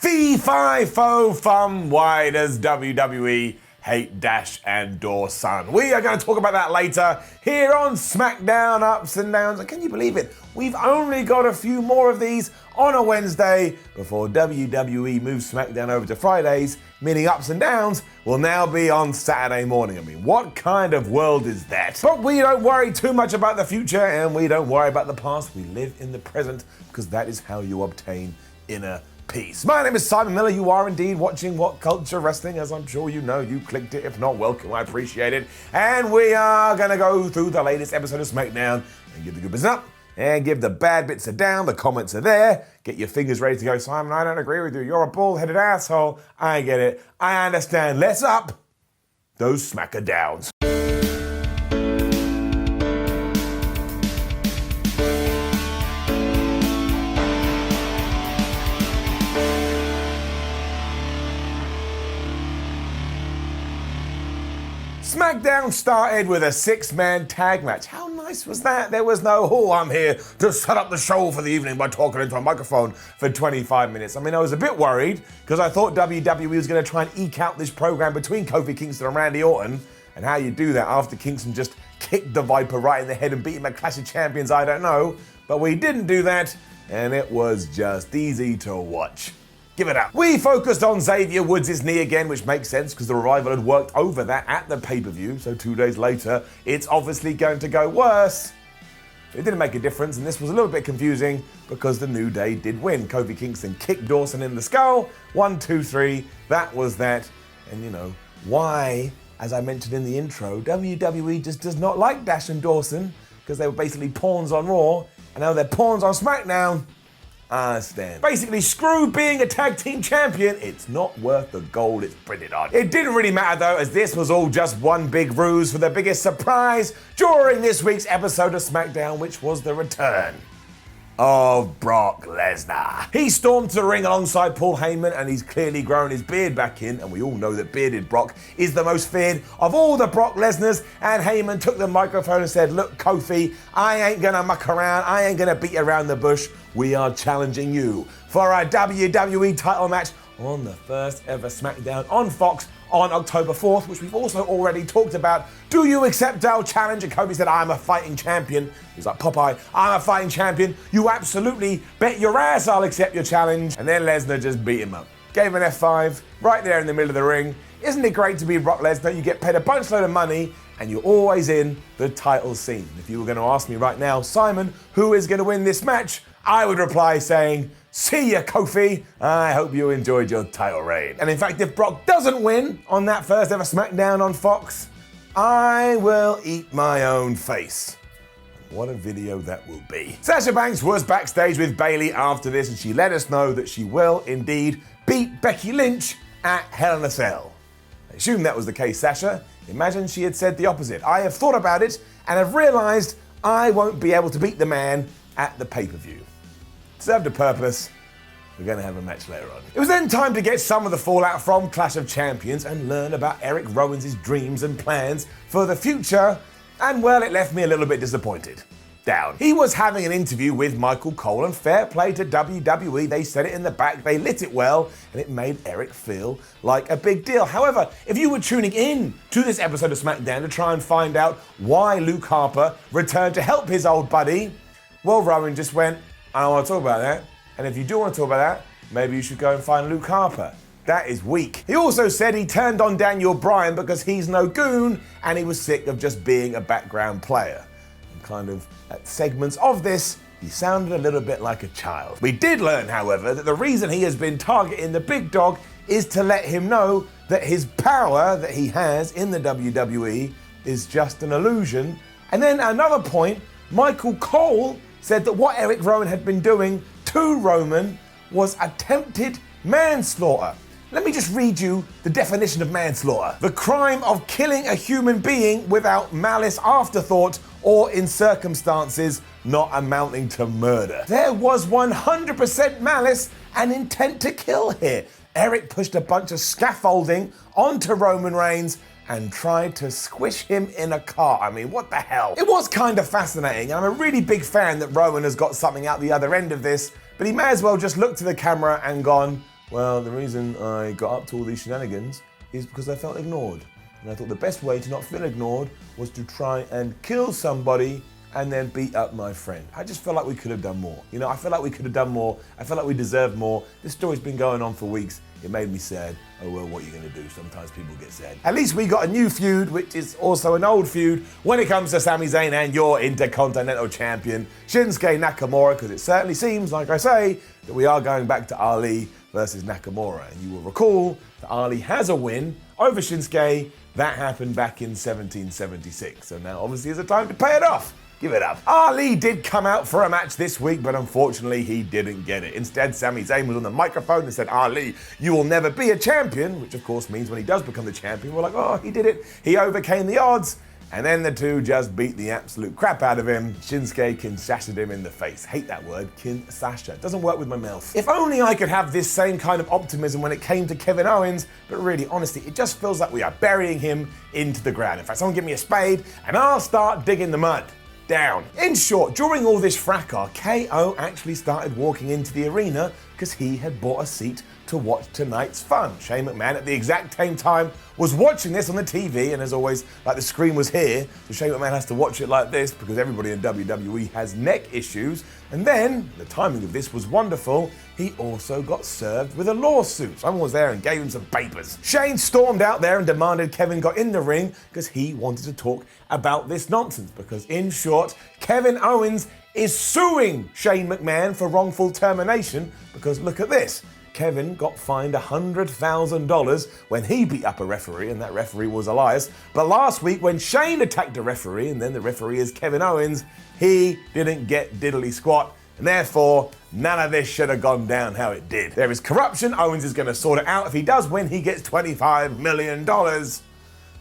Fee, fi, fo, fum, why does WWE hate Dash and Dawson? We are going to talk about that later here on SmackDown Ups and Downs. And can you believe it? We've only got a few more of these on a Wednesday before WWE moves SmackDown over to Fridays, meaning Ups and Downs will now be on Saturday morning. I mean, what kind of world is that? But we don't worry too much about the future and we don't worry about the past. We live in the present because that is how you obtain inner peace. My name is Simon Miller. You are indeed watching WhatCulture Wrestling, as I'm sure you know. You clicked it. If not, welcome. I appreciate it. And we are going to go through the latest episode of SmackDown and give the good bits up and give the bad bits a down. The comments are there. Get your fingers ready to go. Simon, I don't agree with you. You're a bald-headed asshole. I get it. I understand. Let's up those smacker downs. SmackDown started with a six-man tag match. How nice was that? There was no, I'm here to set up the show for the evening by talking into a microphone for 25 minutes. I mean, I was a bit worried because I thought WWE was going to try and eke out this program between Kofi Kingston and Randy Orton. And how you do that after Kingston just kicked the Viper right in the head and beat him at Clash of Champions, I don't know. But we didn't do that, and it was just easy to watch. Give it up. We focused on Xavier Woods' knee again, which makes sense because the Revival had worked over that at the pay-per-view, so 2 days later, it's obviously going to go worse. It didn't make a difference, and this was a little bit confusing because the New Day did win. Kofi Kingston kicked Dawson in the skull. 1, 2, 3. That was that. And you know, why, as I mentioned in the intro, WWE just does not like Dash and Dawson because they were basically pawns on Raw, and now they're pawns on SmackDown. I understand. Basically, screw being a tag team champion. It's not worth the gold it's printed on. It didn't really matter though, as this was all just one big ruse for the biggest surprise during this week's episode of SmackDown, which was the return of Brock Lesnar. He stormed to the ring alongside Paul Heyman, and he's clearly grown his beard back in, and we all know that bearded Brock is the most feared of all the Brock Lesnars, and Heyman took the microphone and said, look, Kofi, I ain't gonna muck around, I ain't gonna beat around the bush. We are challenging you for a WWE title match on the first ever SmackDown on Fox on October 4th, which we've also already talked about. Do you accept our challenge? And Kobe said, I'm a fighting champion. He's like, Popeye, I'm a fighting champion. You absolutely bet your ass I'll accept your challenge. And then Lesnar just beat him up. Gave him an F5 right there in the middle of the ring. Isn't it great to be Brock Lesnar? You get paid a bunch load of money and you're always in the title scene. If you were going to ask me right now, Simon, who is going to win this match? I would reply saying, see ya, Kofi. I hope you enjoyed your title reign. And in fact, if Brock doesn't win on that first ever SmackDown on Fox, I will eat my own face. What a video that will be. Sasha Banks was backstage with Bayley after this, and she let us know that she will indeed beat Becky Lynch at Hell in a Cell. I assume that was the case, Sasha. Imagine she had said the opposite. I have thought about it and have realized I won't be able to beat the man at the pay-per-view. Served a purpose. We're going to have a match later on. It was then time to get some of the fallout from Clash of Champions and learn about Erick Rowan's dreams and plans for the future, and well, it left me a little bit disappointed. Down. He was having an interview with Michael Cole, and fair play to WWE, they said it in the back, they lit it well, and it made Eric feel like a big deal. However, if you were tuning in to this episode of SmackDown to try and find out why Luke Harper returned to help his old buddy, well, Rowan just went, I don't want to talk about that. And if you do want to talk about that, maybe you should go and find Luke Harper. That is weak. He also said he turned on Daniel Bryan because he's no goon and he was sick of just being a background player. And kind of at segments of this, he sounded a little bit like a child. We did learn, however, that the reason he has been targeting the big dog is to let him know that his power that he has in the WWE is just an illusion. And then another point, Michael Cole said that what Erick Rowan had been doing to Roman was attempted manslaughter. Let me just read you the definition of manslaughter. The crime of killing a human being without malice aforethought or in circumstances not amounting to murder. There was 100% malice and intent to kill here. Eric pushed a bunch of scaffolding onto Roman Reigns and tried to squish him in a car. I mean, what the hell? It was kind of fascinating, and I'm a really big fan that Rowan has got something out the other end of this, but he may as well just look to the camera and gone, Well, the reason I got up to all these shenanigans is because I felt ignored. And I thought the best way to not feel ignored was to try and kill somebody and then beat up my friend. I just felt like we could have done more. You know, I felt like we could have done more. I felt like we deserved more. This story's been going on for weeks. It made me sad. Oh well, what are you gonna do? Sometimes people get sad. At least we got a new feud, which is also an old feud when it comes to Sami Zayn and your Intercontinental Champion, Shinsuke Nakamura, because it certainly seems, like I say, that we are going back to Ali versus Nakamura. And you will recall that Ali has a win over Shinsuke. That happened back in 1776. So now obviously is a time to pay it off. Give it up. Ali did come out for a match this week, but unfortunately he didn't get it. Instead, Sami Zayn was on the microphone and said, Ali, you will never be a champion, which of course means when he does become the champion, we're like, oh, he did it. He overcame the odds. And then the two just beat the absolute crap out of him. Shinsuke Kinsasha'd him in the face. Hate that word, Kinsasha. Doesn't work with my mouth. If only I could have this same kind of optimism when it came to Kevin Owens, but really, honestly, it just feels like we are burying him into the ground. In fact, someone give me a spade and I'll start digging the mud down. In short, during all this fracas, KO actually started walking into the arena because he had bought a seat to watch tonight's fun. Shane McMahon at the exact same time was watching this on the TV, and as always, like the screen was here, so Shane McMahon has to watch it like this because everybody in WWE has neck issues. And then, the timing of this was wonderful, he also got served with a lawsuit. Someone was there and gave him some papers. Shane stormed out there and demanded Kevin got in the ring because he wanted to talk about this nonsense. Because in short, Kevin Owens is suing Shane McMahon for wrongful termination because look at this. Kevin got fined $100,000 when he beat up a referee, and that referee was Elias. But last week, when Shane attacked a referee, and then the referee is Kevin Owens, he didn't get diddly squat, and therefore, none of this should have gone down how it did. There is corruption. Owens is going to sort it out. If he does win, he gets $25 million.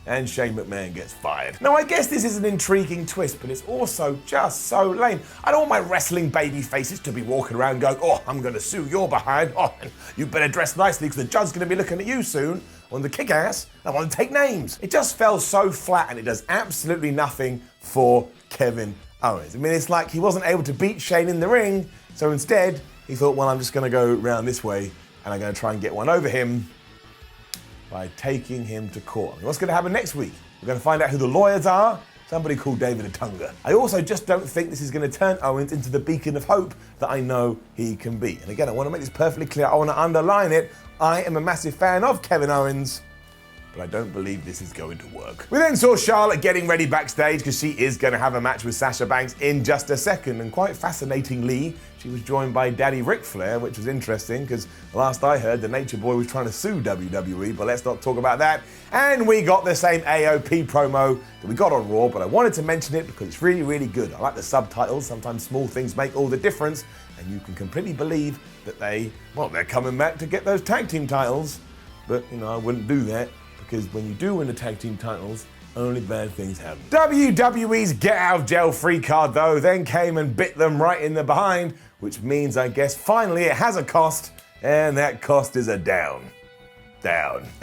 And Shane McMahon gets fired. Now, I guess this is an intriguing twist, but it's also just so lame. I don't want my wrestling baby faces to be walking around going, oh, I'm going to sue your behind. Oh, you better dress nicely because the judge's going to be looking at you soon. On the kick-ass, I want to take names. It just fell so flat and it does absolutely nothing for Kevin Owens. I mean, it's like he wasn't able to beat Shane in the ring, so instead he thought, well, I'm just going to go around this way and I'm going to try and get one over him by taking him to court. What's going to happen next week? We're going to find out who the lawyers are. Somebody called David Otunga. I also just don't think this is going to turn Owens into the beacon of hope that I know he can be. And again, I want to make this perfectly clear. I want to underline it. I am a massive fan of Kevin Owens, but I don't believe this is going to work. We then saw Charlotte getting ready backstage because she is going to have a match with Sasha Banks in just a second. And quite fascinatingly, she was joined by Daddy Ric Flair, which was interesting because last I heard, the Nature Boy was trying to sue WWE, but let's not talk about that. And we got the same AOP promo that we got on Raw, but I wanted to mention it because it's really, really good. I like the subtitles. Sometimes small things make all the difference, and you can completely believe that they're coming back to get those tag team titles. But, I wouldn't do that because when you do win the tag team titles, only bad things happen. WWE's get out of jail free card, though, then came and bit them right in the behind, which means, I guess, finally it has a cost, and that cost is a down.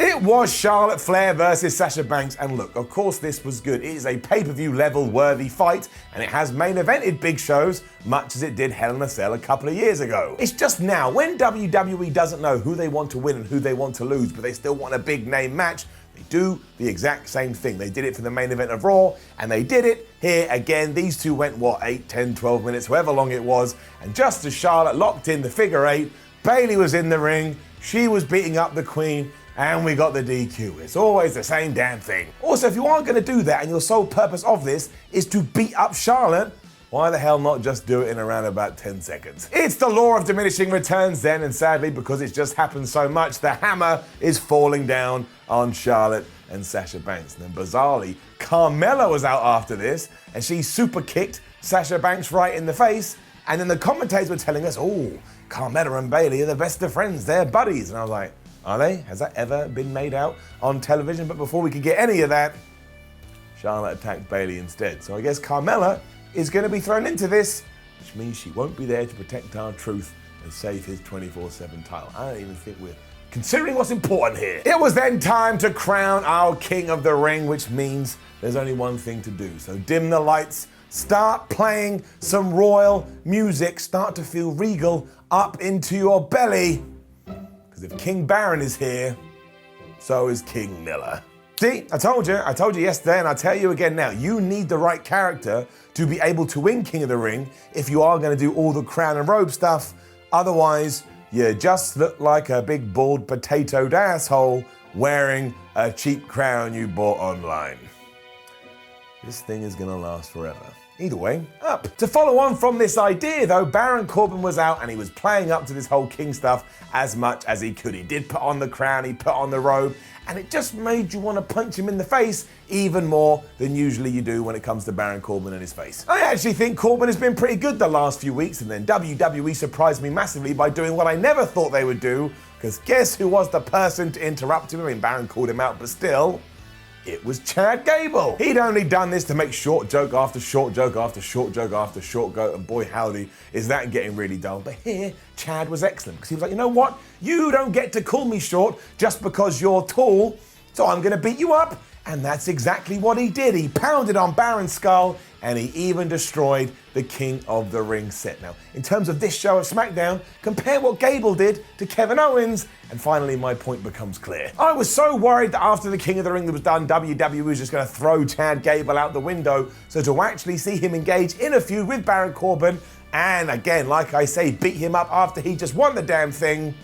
It was Charlotte Flair versus Sasha Banks, and look, of course this was good. It is a pay-per-view level worthy fight, and it has main evented big shows, much as it did Hell in a Cell a couple of years ago. It's just now, when WWE doesn't know who they want to win and who they want to lose, but they still want a big name match, they do the exact same thing. They did it for the main event of Raw, and they did it here again. These two went, 8, 10, 12 minutes, however long it was, and just as Charlotte locked in the figure 8, Bayley was in the ring, she was beating up the Queen, and we got the DQ. It's always the same damn thing. Also, if you aren't going to do that and your sole purpose of this is to beat up Charlotte, why the hell not just do it in around about 10 seconds? It's the law of diminishing returns then, and sadly, because it's just happened so much, the hammer is falling down on Charlotte and Sasha Banks. And then bizarrely, Carmella was out after this, and she super kicked Sasha Banks right in the face, and then the commentators were telling us, oh, Carmella and Bayley are the best of friends, they're buddies. And I was like, are they? Has that ever been made out on television? But before we could get any of that, Charlotte attacked Bayley instead. So I guess Carmella is going to be thrown into this, which means she won't be there to protect our truth and save his 24/7 title. I don't even think we're considering what's important here. It was then time to crown our King of the Ring, which means there's only one thing to do. So dim the lights, start playing some royal music, start to feel regal up into your belly, Because if King Baron is here, so is King Miller. See, I told you yesterday, and I tell you again now, you need the right character to be able to win King of the Ring if you are going to do all the crown and robe stuff. Otherwise, you just look like a big bald potatoed asshole wearing a cheap crown you bought online. This thing is going to last forever. Either way, up. To follow on from this idea though, Baron Corbin was out and he was playing up to this whole king stuff as much as he could. He did put on the crown, he put on the robe, and it just made you want to punch him in the face even more than usually you do when it comes to Baron Corbin and his face. I actually think Corbin has been pretty good the last few weeks, and then WWE surprised me massively by doing what I never thought they would do, because guess who was the person to interrupt him? I mean, Baron called him out, but still, it was Chad Gable. He'd only done this to make short joke after short joke after short joke after short joke, and boy howdy, is that getting really dull. But here, Chad was excellent, because he was like, you know what? You don't get to call me short just because you're tall, so I'm gonna beat you up. And that's exactly what he did. He pounded on Baron's skull, and he even destroyed the King of the Ring set. Now, in terms of this show of SmackDown, compare what Gable did to Kevin Owens, and finally my point becomes clear. I was so worried that after the King of the Ring was done, WWE was just going to throw Chad Gable out the window. So to actually see him engage in a feud with Baron Corbin, and again, like I say, beat him up after he just won the damn thing,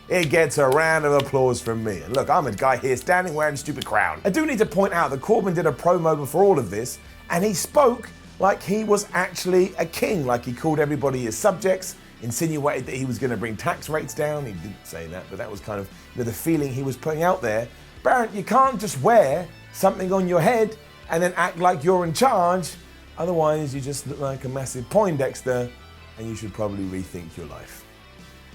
it gets a round of applause from me. And look, I'm a guy here standing wearing a stupid crown. I do need to point out that Corbin did a promo before all of this, and he spoke like he was actually a king, like he called everybody his subjects, insinuated that he was going to bring tax rates down. He didn't say that, but that was kind of the feeling he was putting out there. Baron, you can't just wear something on your head and then act like you're in charge. Otherwise, you just look like a massive Poindexter, and you should probably rethink your life.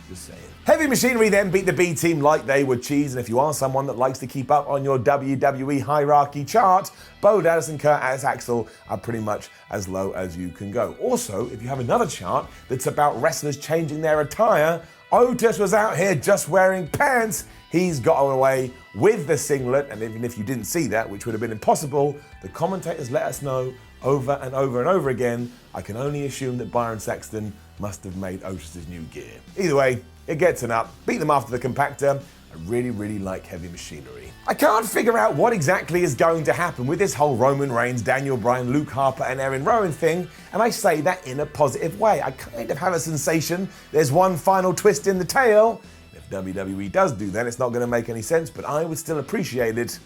Just saying. Heavy Machinery then beat the B Team like they were cheese, and if you are someone that likes to keep up on your WWE hierarchy chart, Bo Dallas and Kurt Axel are pretty much as low as you can go. Also, if you have another chart that's about wrestlers changing their attire, Otis was out here just wearing pants. He's got away with the singlet, and even if you didn't see that, which would have been impossible, the commentators let us know over and over and over again. I can only assume that Byron Saxton must have made Otis' new gear. Either way, it gets an up. Beat them after the compactor. I really, really like Heavy Machinery. I can't figure out what exactly is going to happen with this whole Roman Reigns, Daniel Bryan, Luke Harper, and Erick Rowan thing, and I say that in a positive way. I kind of have a sensation there's one final twist in the tail. If WWE does do that, it's not going to make any sense, but I would still appreciate it.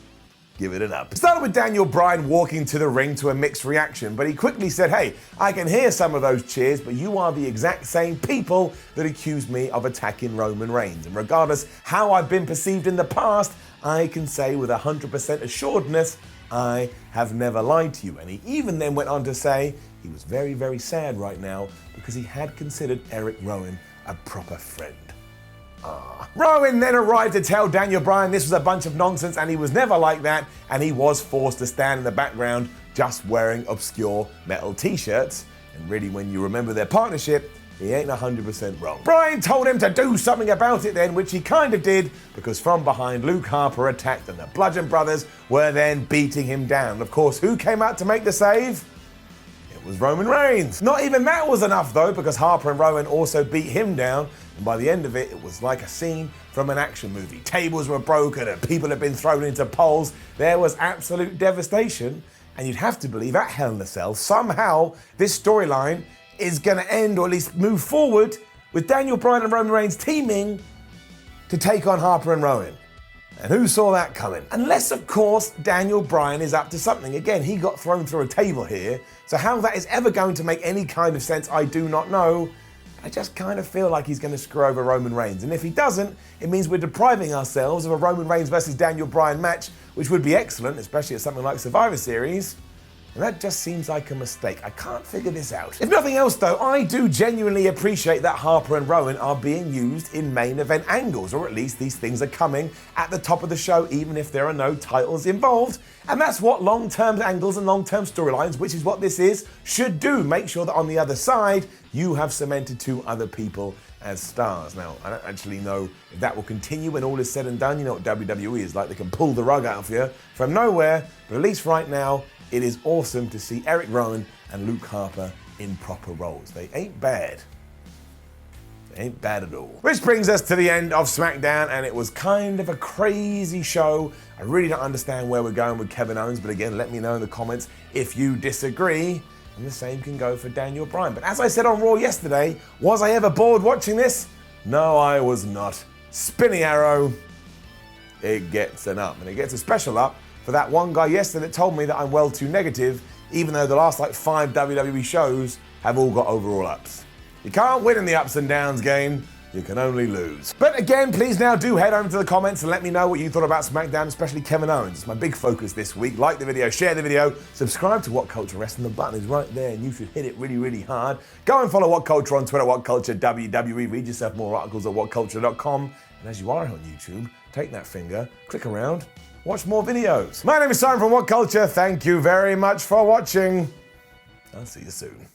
Give it an up. It started with Daniel Bryan walking to the ring to a mixed reaction, but he quickly said, hey, I can hear some of those cheers, but you are the exact same people that accused me of attacking Roman Reigns. And regardless how I've been perceived in the past, I can say with 100% assuredness, I have never lied to you. And he even then went on to say he was very, very sad right now because he had considered Erick Rowan a proper friend. Rowan then arrived to tell Daniel Bryan this was a bunch of nonsense and he was never like that, and he was forced to stand in the background just wearing obscure metal t-shirts. And really, when you remember their partnership, he ain't 100% wrong. Bryan told him to do something about it then, which he kind of did, because from behind Luke Harper attacked and the Bludgeon Brothers were then beating him down. Of course, who came out to make the save? It was Roman Reigns. Not even that was enough though, because Harper and Rowan also beat him down, and by the end of it, it was like a scene from an action movie. Tables were broken and people had been thrown into poles. There was absolute devastation, and you'd have to believe at Hell in a Cell, somehow this storyline is gonna end, or at least move forward, with Daniel Bryan and Roman Reigns teaming to take on Harper and Rowan. And who saw that coming? Unless, of course, Daniel Bryan is up to something. Again, he got thrown through a table here, so how that is ever going to make any kind of sense, I do not know. I just kind of feel like he's going to screw over Roman Reigns. And if he doesn't, it means we're depriving ourselves of a Roman Reigns versus Daniel Bryan match, which would be excellent, especially at something like Survivor Series. And that just seems like a mistake. I can't figure this out. If nothing else though, I do genuinely appreciate that Harper and Rowan are being used in main event angles, or at least these things are coming at the top of the show, even if there are no titles involved. And that's what long-term angles and long-term storylines, which is what this is, should do. Make sure that on the other side, you have cemented two other people as stars. Now, I don't actually know if that will continue when all is said and done. You know what WWE is like, they can pull the rug out for you from nowhere, but at least right now, it is awesome to see Erick Rowan and Luke Harper in proper roles. They ain't bad. Ain't bad at all. Which brings us to the end of SmackDown, and it was kind of a crazy show. I really don't understand where we're going with Kevin Owens, but again, let me know in the comments if you disagree. And the same can go for Daniel Bryan. But as I said on Raw yesterday, was I ever bored watching this? No, I was not. Spinning arrow, it gets an up. And it gets a special up for that one guy yesterday that told me that I'm well too negative, even though the last 5 WWE shows have all got overall ups. You can't win in the ups and downs game, you can only lose. But again, please now do head over to the comments and let me know what you thought about SmackDown, especially Kevin Owens. It's my big focus this week. Like the video, share the video, subscribe to WhatCulture Wrestling. The button is right there and you should hit it really, really hard. Go and follow WhatCulture on Twitter, WhatCulture WWE. Read yourself more articles at WhatCulture.com. And as you are on YouTube, take that finger, click around, watch more videos. My name is Simon from WhatCulture. Thank you very much for watching. I'll see you soon.